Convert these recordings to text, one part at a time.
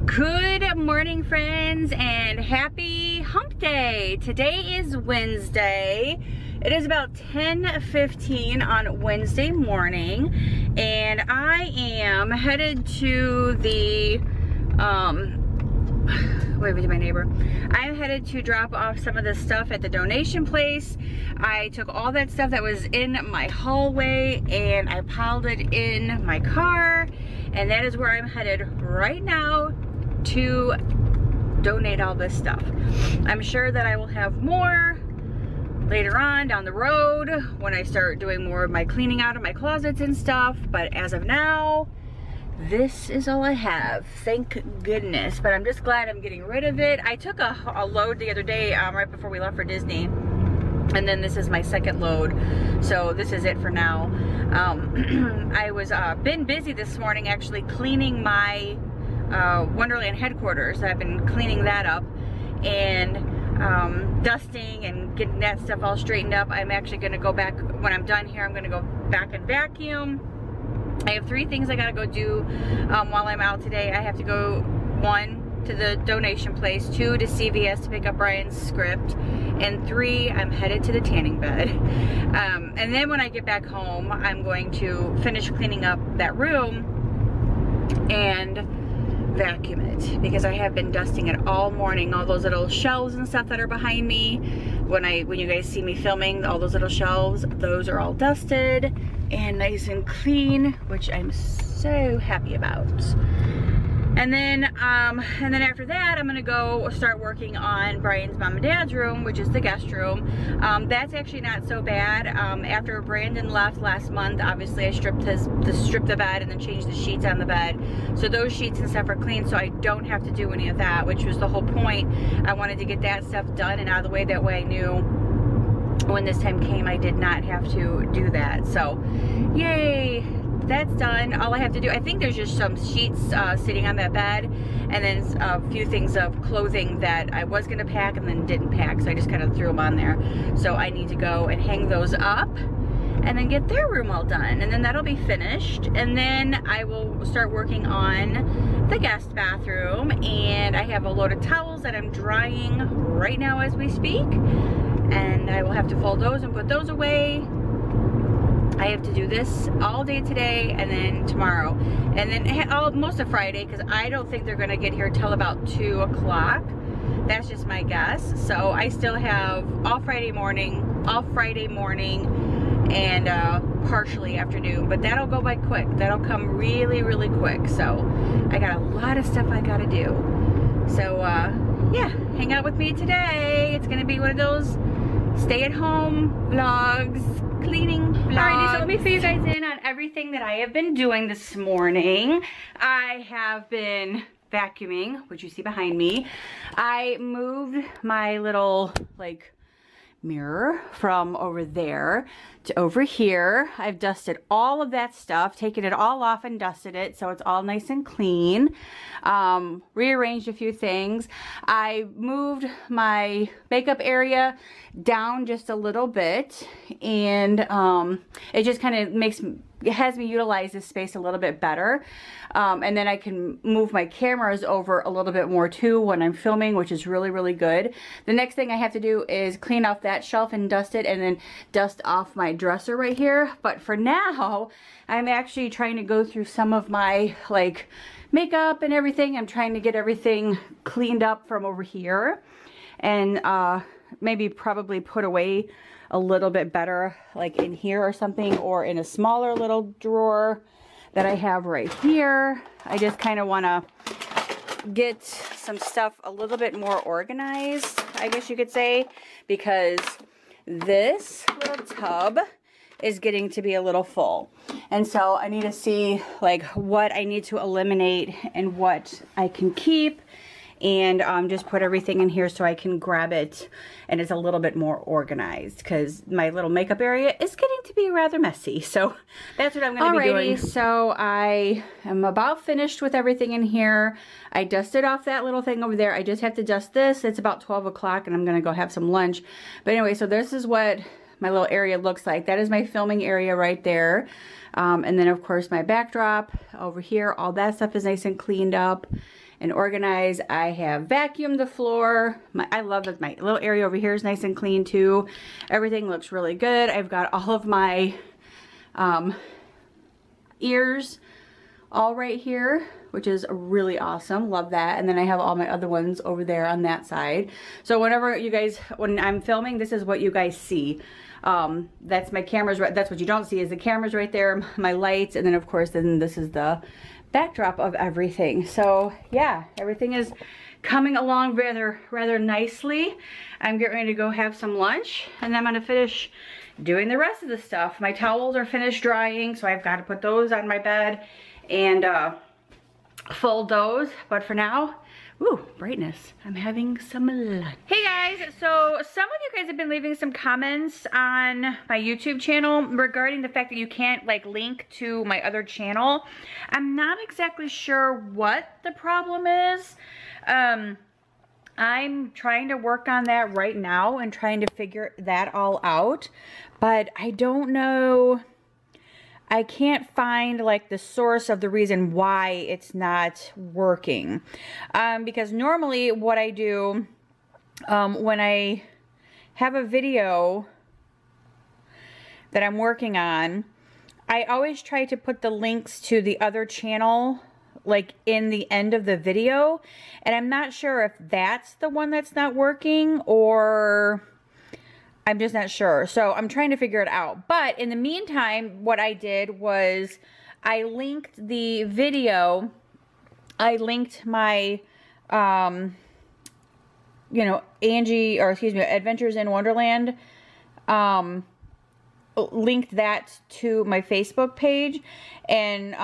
Good morning, friends, and happy hump day. Today is Wednesday. It is about 10:15 on Wednesday morning, and I am headed to the wave to my neighbor. I'm headed to drop off some of the stuff at the donation place. I took all that stuff that was in my hallway and I piled it in my car, and that is where I'm headed right now to donate all this stuff. I'm sure that I will have more later on down the road when I start doing more of my cleaning out of my closets and stuff, but as of now, this is all I have, thank goodness. But I'm just glad I'm getting rid of it. I took a load the other day right before we left for Disney, and then this is my second load, so this is it for now. I was been busy this morning actually cleaning my Wonderland Headquarters. I've been cleaning that up and dusting and getting that stuff all straightened up. I'm actually going to go back when I'm done here. I'm going to go back and vacuum. I have 3 things I gotta go do while I'm out today. I have to go, 1, to the donation place, 2, to CVS to pick up Brian's script, and 3, I'm headed to the tanning bed. And then when I get back home, I'm going to finish cleaning up that room and vacuum it, because I have been dusting it all morning. All those little shelves and stuff that are behind me, when you guys see me filming, all those little shelves, those are all dusted and nice and clean, which I'm so happy about. And then after that, I'm gonna go start working on Brian's mom and dad's room, which is the guest room. That's actually not so bad. After Brandon left last month, obviously I stripped the bed and then changed the sheets on the bed. So those sheets and stuff are clean, so I don't have to do any of that, which was the whole point. I wanted to get that stuff done and out of the way. That way I knew when this time came, I did not have to do that. So, yay! That's done. All I have to do, I think there's just some sheets sitting on that bed, and then a few things of clothing that I was gonna pack and then didn't pack, so I just kind of threw them on there. So I need to go and hang those up and then get their room all done, and then that'll be finished. And then I will start working on the guest bathroom, and I have a load of towels that I'm drying right now as we speak, and I will have to fold those and put those away. I have to do this all day today and then tomorrow, and then most of Friday, because I don't think they're gonna get here till about 2 o'clock. That's just my guess. So I still have all Friday morning, and partially afternoon, but that'll go by quick. That'll come really, really quick. So I got a lot of stuff I gotta do. So yeah, hang out with me today. It's gonna be one of those stay-at-home vlogs, cleaning vlogs. Alrighty, so let me fill you guys in on everything that I have been doing this morning. I have been vacuuming, which you see behind me. I moved my little mirror from over there to over here. I've dusted all of that stuff, taken it all off and dusted it, so it's all nice and clean. Rearranged a few things. I moved my makeup area down just a little bit, and it just kind of has me utilize this space a little bit better. And then I can move my cameras over a little bit more too when I'm filming, which is really, really good. The next thing I have to do is clean off that shelf and dust it, and then dust off my dresser right here. But for now, I'm actually trying to go through some of my makeup and everything. I'm trying to get everything cleaned up from over here, and maybe probably put away a little bit better, like in here or something, or in a smaller little drawer that I have right here. I just kind of want to get some stuff a little bit more organized, I guess you could say, because this little tub is getting to be a little full. And so I need to see what I need to eliminate and what I can keep, and just put everything in here so I can grab it and it's a little bit more organized, because my little makeup area is getting to be rather messy. So that's what I'm going to be doing. So I am about finished with everything in here. I dusted off that little thing over there. I just have to dust this. It's about 12 o'clock and I'm going to go have some lunch. But anyway, so this is what my little area looks like. That is my filming area right there. And then of course my backdrop over here, all that stuff is nice and cleaned up. and organized. I have vacuumed the floor. I love that my little area over here is nice and clean too. Everything looks really good. I've got all of my ears all right here, which is really awesome. Love that. And then I have all my other ones over there on that side. So whenever you guys, when I'm filming, this is what you guys see. That's my cameras. That's what you don't see is the cameras right there, my lights, and then of course, then this is the backdrop of everything. So yeah, everything is coming along rather nicely. I'm getting ready to go have some lunch, and then I'm gonna finish doing the rest of the stuff. My towels are finished drying, so I've got to put those on my bed and fold those. But for now, ooh, brightness. I'm having some lunch. Hey guys, so some of you guys have been leaving some comments on my YouTube channel regarding the fact that you can't like link to my other channel. I'm not exactly sure what the problem is. I'm trying to work on that right now and trying to figure that all out, but I don't know. I can't find like the source of the reason why it's not working. Because normally what I do when I have a video that I'm working on, I always try to put the links to the other channel like in the end of the video, and I'm not sure if that's the one that's not working, or I'm just not sure. So I'm trying to figure it out. But in the meantime, what I did was I linked the video. I linked my, you know, Angie, or excuse me, Adventures in Wonderland, linked that to my Facebook page. And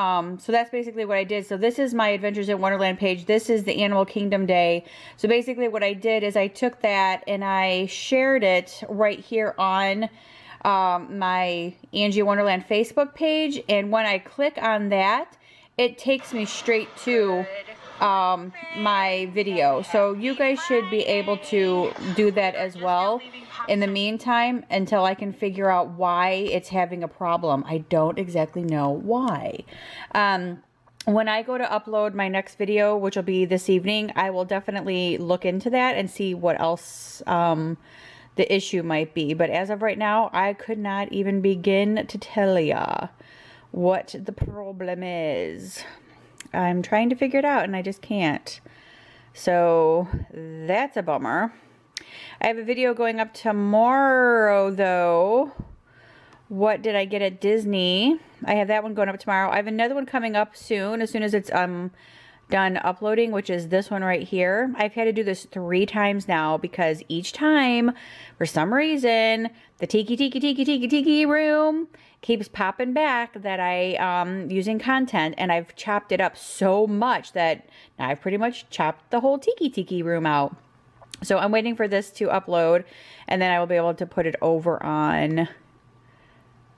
so that's basically what I did. So this is my Adventures in Wonderland page. This is the Animal Kingdom Day. So basically what I did is I took that and I shared it right here on my Angie Wonderland Facebook page. And when I click on that, it takes me straight to my video. So you guys should be able to do that as well in the meantime until I can figure out why it's having a problem. I don't exactly know why. When I go to upload my next video, which will be this evening, I will definitely look into that and see what else the issue might be. But as of right now, I could not even begin to tell ya what the problem is. I'm trying to figure it out and I just can't. So that's a bummer. I have a video going up tomorrow though. What did I get at Disney? I have that one going up tomorrow. I have another one coming up soon, as soon as it's done uploading, which is this one right here. I've had to do this 3 times now because each time, for some reason, the tiki room keeps popping back that I using content, and I've chopped it up so much that now I've pretty much chopped the whole tiki room out. So I'm waiting for this to upload, and then I will be able to put it over on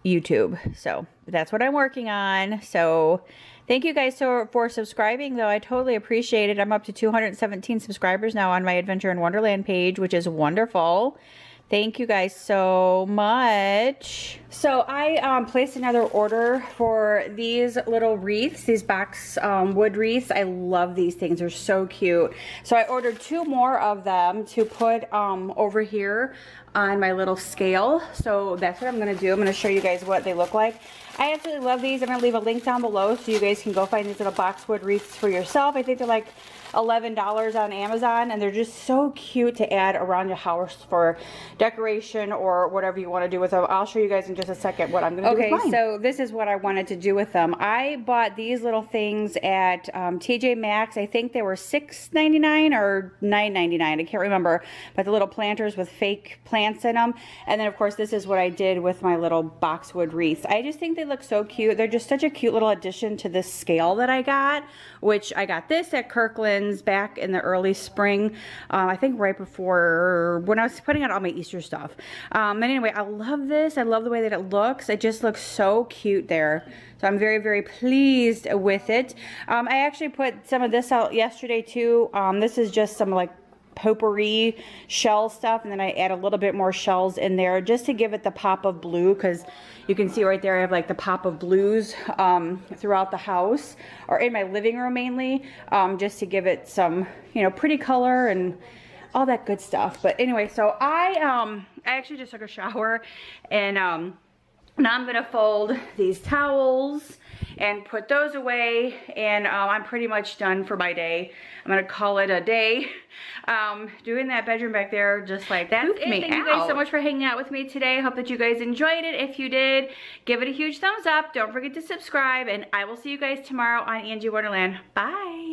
YouTube. So that's what I'm working on. So thank you guys for subscribing, though. I totally appreciate it. I'm up to 217 subscribers now on my Adventure in Wonderland page, which is wonderful. Thank you guys so much. So I placed another order for these little wreaths, these box wood wreaths. I love these things. They're so cute. So I ordered 2 more of them to put over here on my little scale. So that's what I'm going to do. I'm going to show you guys what they look like. I absolutely love these. I'm going to leave a link down below so you guys can go find these little boxwood wreaths for yourself. I think they're like $11 on Amazon, and they're just so cute to add around your house for decoration or whatever you want to do with them. I'll show you guys in just a second what I'm going to do with mine. Okay, so this is what I wanted to do with them. I bought these little things at TJ Maxx. I think they were $6.99 or $9.99. I can't remember. But the little planters with fake plants in them. And then, of course, this is what I did with my little boxwood wreaths. I just think they look so cute. They're just such a cute little addition to this scale that I got, which I got this at Kirkland's back in the early spring. I think right before, when I was putting out all my Easter stuff. And anyway, I love this. I love the way that it looks. It just looks so cute there. So I'm very, very pleased with it. I actually put some of this out yesterday too. This is just some like potpourri shell stuff, and then I add a little bit more shells in there just to give it the pop of blue, because you can see right there I have like the pop of blues throughout the house, or in my living room mainly, just to give it some, you know, pretty color and all that good stuff. But anyway, so I actually just took a shower, and now I'm gonna fold these towels and put those away, and I'm pretty much done for my day. I'm gonna call it a day. Doing that bedroom back there, just like that. Thank you guys so much for hanging out with me today. Hope that you guys enjoyed it. If you did, give it a huge thumbs up. Don't forget to subscribe, and I will see you guys tomorrow on Angie Wonderland. Bye.